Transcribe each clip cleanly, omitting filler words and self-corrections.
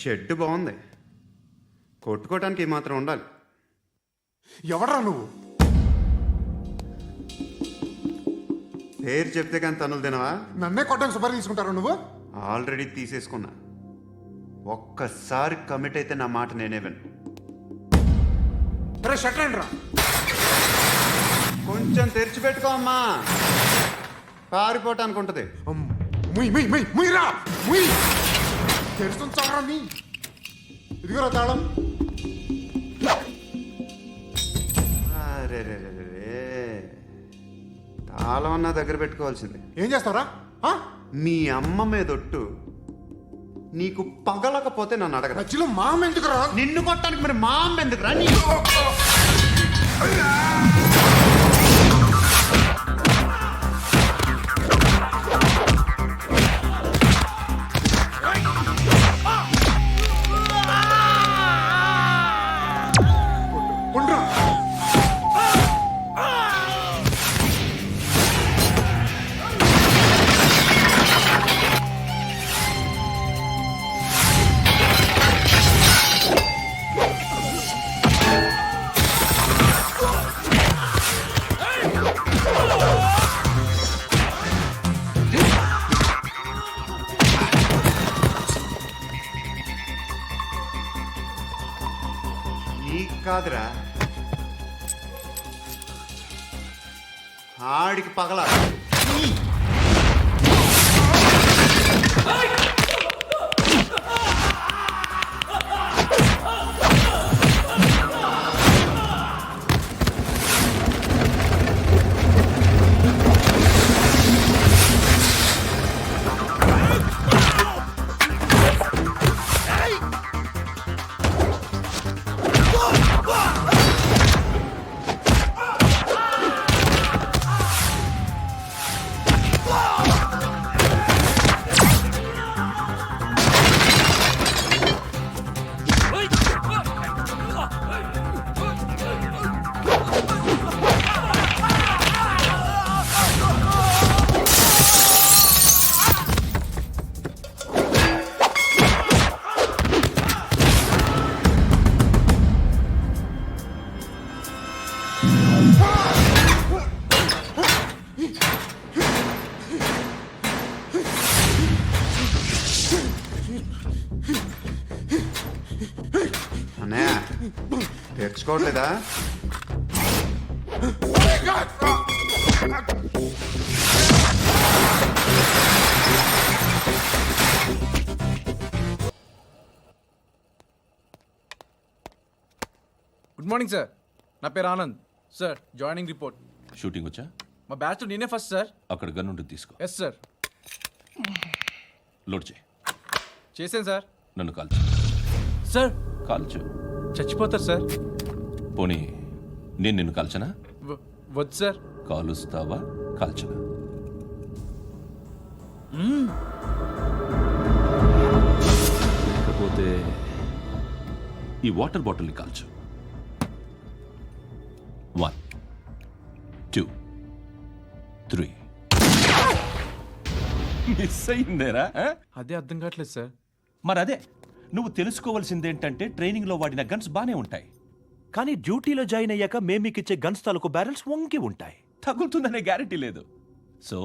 Shed బాగుంది, కొట్టుకోవడానికి ఏమాత్రం ఉండాలి. ఎవడ్రా నువ్వు? పేరు చెప్తే కానీ తనులు తినవా? నన్నే కొట్టడానికి సుపారీ తీసుకుంటారా నువ్వు? ఆల్రెడీ తీసేసుకున్నా. ఒక్కసారి కమిట్ అయితే నా మాట నేనే విను. అరే షట్ రా. కొంచెం తెరిచిపెట్టుకో అమ్మా, పారిపోవటానికి ఉంటుంది. ముయ్ ముయ్ ముయ్ ముయ్ రా ముయ్. తెరుస్తుంది చావరా నీ. ఇదిగోరా తాళం. అరే తాళం అన్నా దగ్గర పెట్టుకోవాల్సింది. ఏం చేస్తావురా? మీ అమ్మ మీదొట్టు, నీకు పగలకపోతే నన్ను అడగరా. మధ్యలో మామ ఎందుకురా? నిన్ను కొట్టడానికి మరి మా అమ్మ ఎందుకురా? ఉండ్రా. నీకు కాదురా, ఆడికి పగల. అన్నయ్య తెచ్చుకోవట్లేదా? గుడ్ మార్నింగ్ సార్, నా పేరు Anand sir. Joining report. Shooting వచ్చా? మా బ్యాచ్ నేనే ఫస్ట్ సార్. అక్కడ గన్ ఉంటుంది, తీసుకో. Yes sir. లోడ్ చేయి. చేశాను సార్. నన్ను కాల్చు. సార్ కాల్చు. చచ్చిపోతారు సార్. పోనీ నేను నిన్ను కాల్చనా? వద్దు సార్. కాలుస్తావా కాల్చనా? లేకపోతే ఈ వాటర్ బాటిల్ని కాల్చు. 1 2 3. మిస్ అయిందేరా? అదే అర్థం కావట్లేదు సార్. మరి అదే నువ్వు తెలుసుకోవాల్సిందేంటంటే ట్రైనింగ్లో వాడిన గన్స్ బానే ఉంటాయి, కానీ డ్యూటీలో జాయిన్ అయ్యాక మేము మీకు ఇచ్చే గన్స్ తాలూకు బ్యారెల్స్ వంగి ఉంటాయి. తగులుతుందనే గ్యారెంటీ లేదు. సో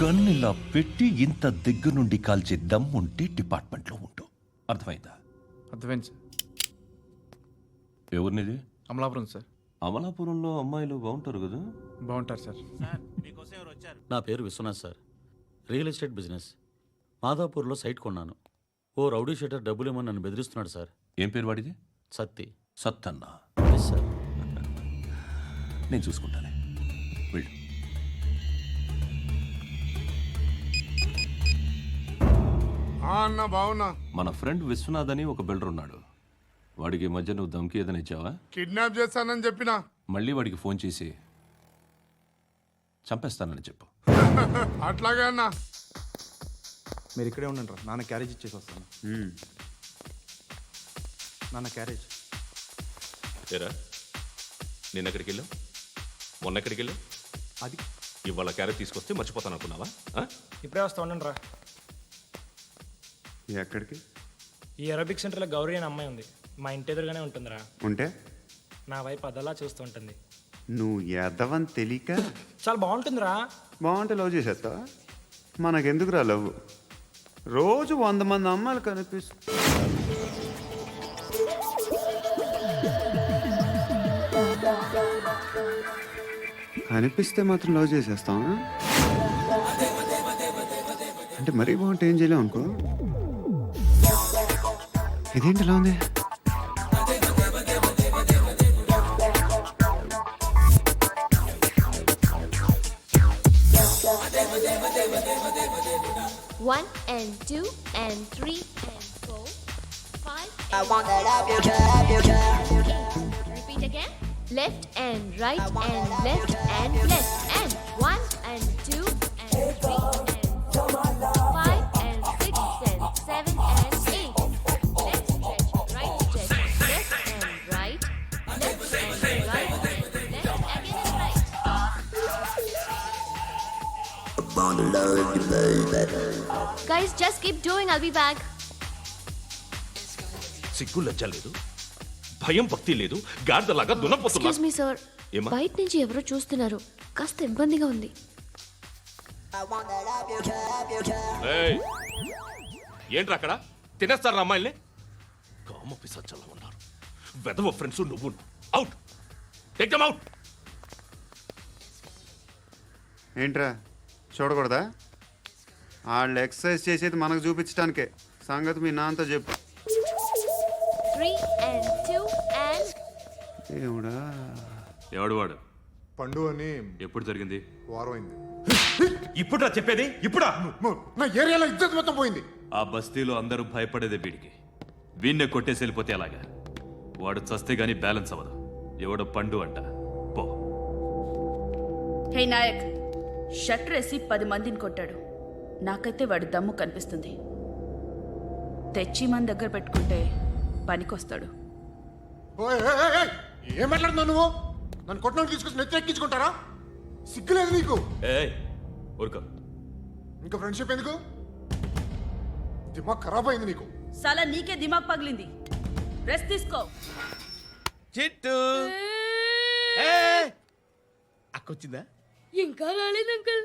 గన్ ఇలా పెట్టి ఇంత దగ్గర నుండి కాల్చే దమ్ ఉంటే డిపార్ట్మెంట్లో ఉంటూ. అర్థమైందా? అర్థమైంది సార్. ఎవరినిది? అమలాపురం సార్. అమలాపురంలో అమ్మాయిలు బాగుంటారు కదా? బాగుంటారు సార్. నా పేరు Vishwanath sir. Real estate business. మాదాపూర్లో సైట్ కొన్నాను. ఓ రౌడీ షెటర్ డబ్బులు ఇవ్వమని నన్ను బెదిరిస్తున్నాడు సార్. ఏం పేరు వాడిది? సత్తి. సత్తన్న. Yes sir. నేను చూసుకుంటానే, వెళ్ళు. అన్న బావున్నా. మన ఫ్రెండ్ విశ్వనాథ్ అని ఒక బిల్డర్ ఉన్నాడు. వాడికి ఈ మధ్య నువ్వు ధమ్కి ఏదైనా ఇచ్చావా? కిడ్నాప్ చేస్తానని చెప్పినా. మళ్ళీ వాడికి ఫోన్ చేసి చంపేస్తానని చెప్పు. అట్లాగే అన్నా. మీరు ఇక్కడే ఉండండి రా, నాన్న క్యారేజ్ ఇచ్చేసి వస్తాను. నాన్న క్యారేజ్. ఏరా, నిన్న ఎక్కడికి వెళ్ళావు? మొన్న ఎక్కడికి వెళ్ళావు? అది ఇవాళ క్యారెట్ తీసుకొస్తే మర్చిపోతాను అనుకున్నావా? ఇప్పుడే వస్తా ఉండండి రా. ఎక్కడికి? ఈ ఏరోబిక్ సెంటర్లో గౌరీ అనే అమ్మాయి ఉంది. మా ఇంటి ఎదురుగానే ఉంటుందిరా. ఉంటే నా వైపు అదలా చూస్తూ ఉంటుంది. నువ్వు ఎదవని తెలియక చాలా బాగుంటుందిరా. బాగుంటే లవ్ చేసేస్తావా? మనకెందుకురా లవ్? రోజు 100 మంది అమ్మాయిలు కనిపిస్తే మాత్రం లవ్ చేసేస్తాం. అంటే మరీ బాగుంటే ఏం చేయలేం అనుకో. ఇదేంటి ఎలా ఉంది? One and two and three and four, five. I wanna love you. Repeat again. Left and right and left and left and one and two and three and four, five and six and seven and eight. Left stretch, right stretch, left and right, left and right, left again and right. Guys, just keep doing. I'll be back. సిగ్గు లజ్జ లేదు, భయం భక్తి లేదు, గాడిదలాగా దున్నపోతున్నా. Excuse me, sir. ఏమ్మా? బయట నుంచి ఎవరో చూస్తున్నారు. కాస్త ఇబ్బందిగా ఉంది. ఏయ్, ఏంట్రా అక్కడ తినేస్తారా అమ్మాయిల్ని? కామ పిశాచాలా ఉన్నారు. వెదవ ఫ్రెండ్స్ నువ్వు. Out, take them out. ఏంట్రా చూడకూడదా? వాళ్ళు ఎక్సర్సైజ్ చేసేది మనకు చూపించడానికే. సంగతి మీ నాన్నతో చెప్పు. 3 and 2 and ఏమిడా? ఎవడు వాడు? పండు అని ఎప్పుడు జరిగింది? వారం అయింది. ఇప్పుడా చెప్పేది? ఇప్పుడా? నా ఏరియాలో ఇద్దరు మొత్తం పోయింది. ఆ బస్తీలో అందరూ భయపడేదే వీడికి. వీణ్ణే కొట్టేసి వెళ్ళిపోతే అలాగా? వాడు చస్తే గానీ బ్యాలెన్స్ అవ్వదు. ఎవడో పండు అంట. పో. హే నాయక్, షట్టర్ వేసి 10 మందిని కొట్టాడు. నాకైతే వాడి దమ్ము కనిపిస్తుంది. తెచ్చి మన దగ్గర పెట్టుకుంటే పనికొస్తాడు. ఓయ్, ఏయ్, ఏయ్, ఏయ్, ఏం మాట్లాడుతున్నావు నువ్వు? నన్ను కొట్టడానికి తీసుకొచ్చి నెత్తెక్కించుకుంటారా? సిగ్గులేదు నీకు? ఏయ్ ఊరుకో. ఇంకా ఫ్రెండ్షిప్ ఎందుకు? దిమాగ్ ఖరాబ్ అయింది నీకు. సలా నీకే దిమాగ్ పగిలింది. రెస్ట్ తీసుకో. చిట్టు అక్కొచ్చిందా? ఇంకా రాలేదు అంకుల్.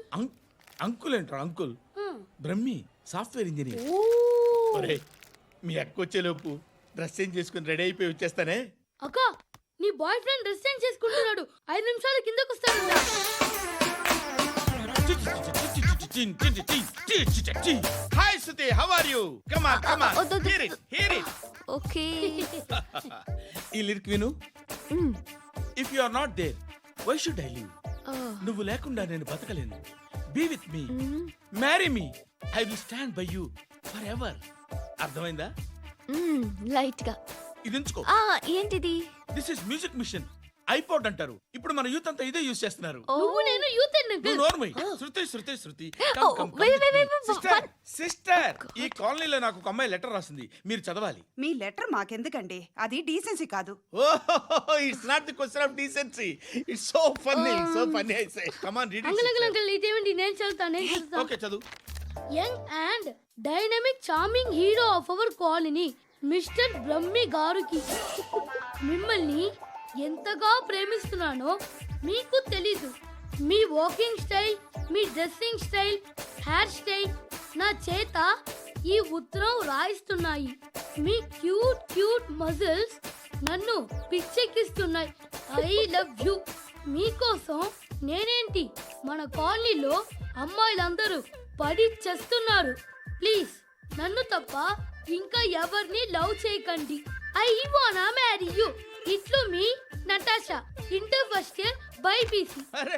అంకుల్ ఏంట్రా అంకుల్? Brahmi software engineer. ఒరే, మీ అక్క వచ్చేలోపు డ్రెస్ చేంజ్ చేసుకుని రెడీ అయిపోయి వచ్చేస్తానే. అక్క, నీ బాయ్ ఫ్రెండ్ డ్రెస్ చేంజ్ చేసుకుంటున్నాడు. 5 నిమిషాలు కిందకు వస్తాడు. Hi Suthi, how are you? Come on come on, వద్దు, వద్దు. Hear it. ఓకే. ఈ లిరిక్ విను. If you are not there, why should I live? నువ్వు లేకుండా నేను బతకలేను. Be with me, marry me, I will stand by you forever. అర్థమైందా? Light గా. ఇది ఉంచుకో. ఏంటిది? This is music machine. IPod అంటారు. ఇప్పుడు మన యూత్ అంతా ఇదే యూజ్ చేస్తున్నారు. నువ్వు నేను యూత్ నువ్వు నోర్మై. శృతి శృతి శృతి. సిస్టర్, ఈ కాలనీలో నాకు ఒక అమ్మాయి లెటర్ రాసింది. మీరు చదవాలి. మీ లెటర్ మాకెందుకండి? అది డీసెన్సీ కాదు. Oh, it's not the question of decency. It's so funny, so funny. I say come on read it. ఇదేంటి? నేను చదువుతాను. ఓకే, చదువు. Young and dynamic charming hero of our colony mister Brahmi గారికి మిమ్మల్ని ఎంతగా ప్రేమిస్తున్నానో మీకు తెలీదు. మీ వాకింగ్ స్టైల్, మీ డ్రెస్సింగ్ స్టైల్, హెయిర్ స్టైల్ నా చేత ఈ ఉత్తరం రాయిస్తున్నాయి. మీ క్యూట్ క్యూట్ మజిల్స్ నన్ను పిచ్చెక్కిస్తున్నాయి. I love you. మీకోసం నేనేంటి, మన కాలనీలో అమ్మాయిలందరూ పడి చేస్తున్నారు. ప్లీజ్ నన్ను తప్ప ఇంకా ఎవరిని లవ్ చేయకండి. ఐ వానా మ్యారీ యూ. ఇట్లు మీ Natasha, inter first year BiPC. అరే